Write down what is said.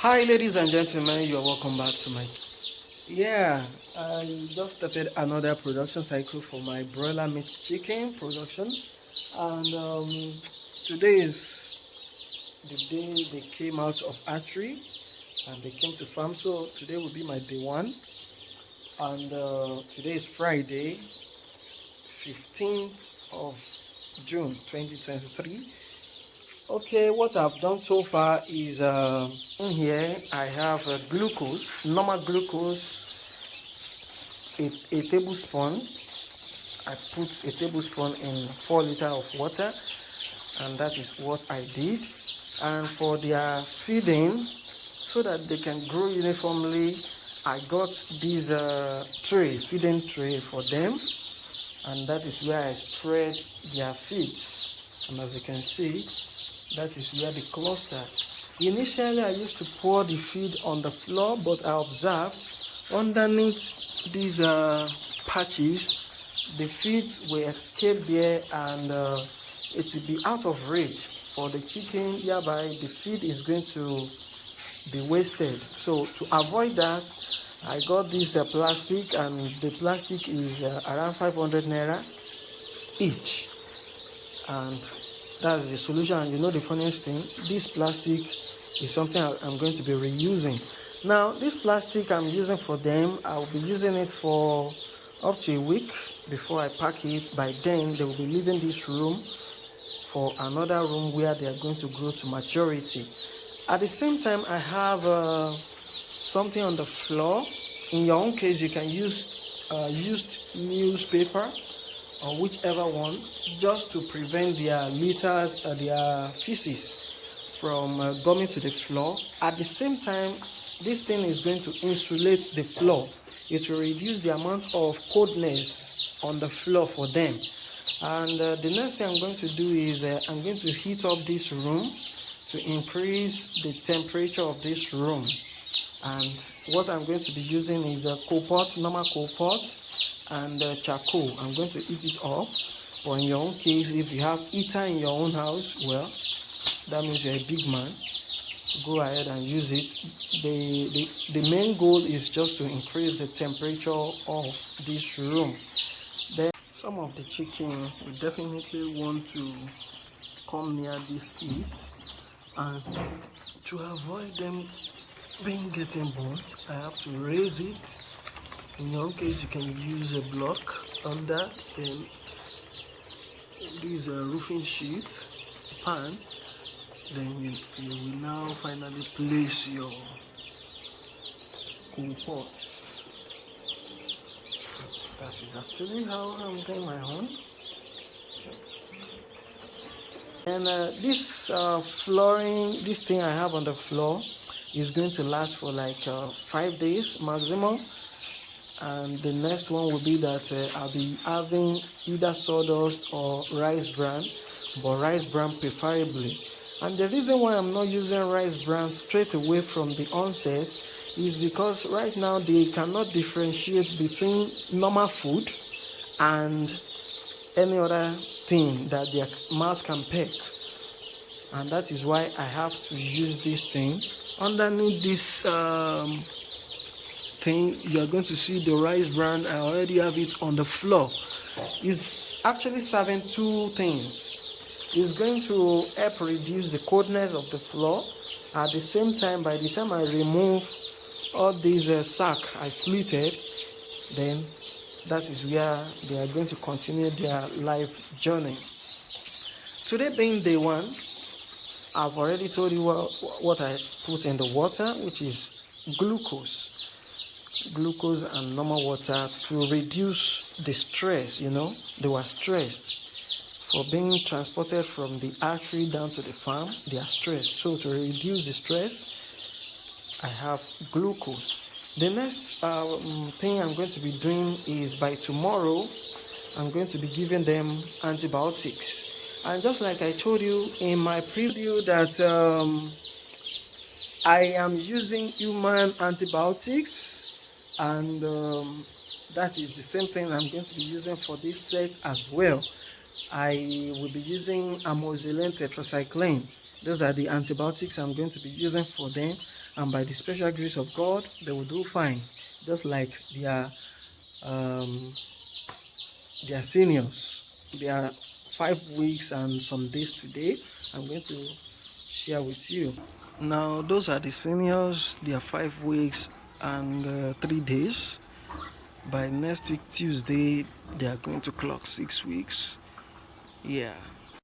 Hi ladies and gentlemen, you're welcome back to my I just started another production cycle for my broiler meat chicken production, and today is the day they came out of hatchery and they came to farm. So today will be my day one, and today is Friday 15th of June 2023. Okay, what I've done so far is in here I have glucose, normal glucose, a tablespoon. I put a tablespoon in 4 liters of water, and that is what I did. And for their feeding, so that they can grow uniformly, I got this feeding tray for them, and that is where I spread their feeds. And as you can see, that is where they cluster. Initially, I used to pour the feed on the floor, but I observed underneath these patches, the feeds will escape there, and it will be out of reach for the chicken. Thereby, the feed is going to be wasted. So to avoid that, I got this plastic, and the plastic is around 500 naira each, and that's the solution. And you know the funniest thing, this plastic is something I'm going to be reusing. Now this plastic I'm using for them, I'll be using it for up to a week before I pack it. By then they will be leaving this room for another room where they are going to grow to maturity. At the same time, I have something on the floor. In your own case, you can use used newspaper or whichever one, just to prevent their litters or their feces from coming to the floor. At the same time, this thing is going to insulate the floor. It will reduce the amount of coldness on the floor for them. And the next thing I'm going to do is I'm going to heat up this room to increase the temperature of this room. And what I'm going to be using is a coal pot, normal coal pot, and charcoal. I'm going to heat it up. But in your own case, if you have heater in your own house, well, that means you're a big man. Go ahead and use it. The main goal is just to increase the temperature of this room. Then some of the chicken will definitely want to come near this heat, and to avoid them getting burnt, I have to raise it. In your own case, you can use a block under, then use a roofing sheet, pan. Then you will now finally place your coal pot. That is actually how I'm doing my own. And this flooring, this thing I have on the floor, is going to last for like 5 days maximum. And the next one will be that I'll be having either sawdust or rice bran, but rice bran preferably. And the reason why I'm not using rice bran straight away from the onset is because right now they cannot differentiate between normal food and any other thing that their mouth can peck. And that is why I have to use this thing. Underneath this thing, you are going to see the rice bran. I already have it on the floor. It's actually serving two things. It's going to help reduce the coldness of the floor. At the same time, by the time I remove all these sack I splitted, then that is where they are going to continue their life journey. Today being day one, I've already told you what I put in the water, which is glucose and normal water, to reduce the stress. You know, they were stressed for being transported from the hatchery down to the farm. They are stressed. So to reduce the stress, I have glucose. The next thing I'm going to be doing is by tomorrow, I'm going to be giving them antibiotics. And just like I told you in my preview that I am using human antibiotics, and that is the same thing I'm going to be using for this set as well. I will be using amoxicillin tetracycline. Those are the antibiotics I'm going to be using for them. and by the special grace of God, they will do fine, just like their seniors. They are 5 weeks and some days today. I'm going to share with you. Now, those are the seniors. They are 5 weeks and 3 days. By next week Tuesday, they are going to clock 6 weeks. Yeah.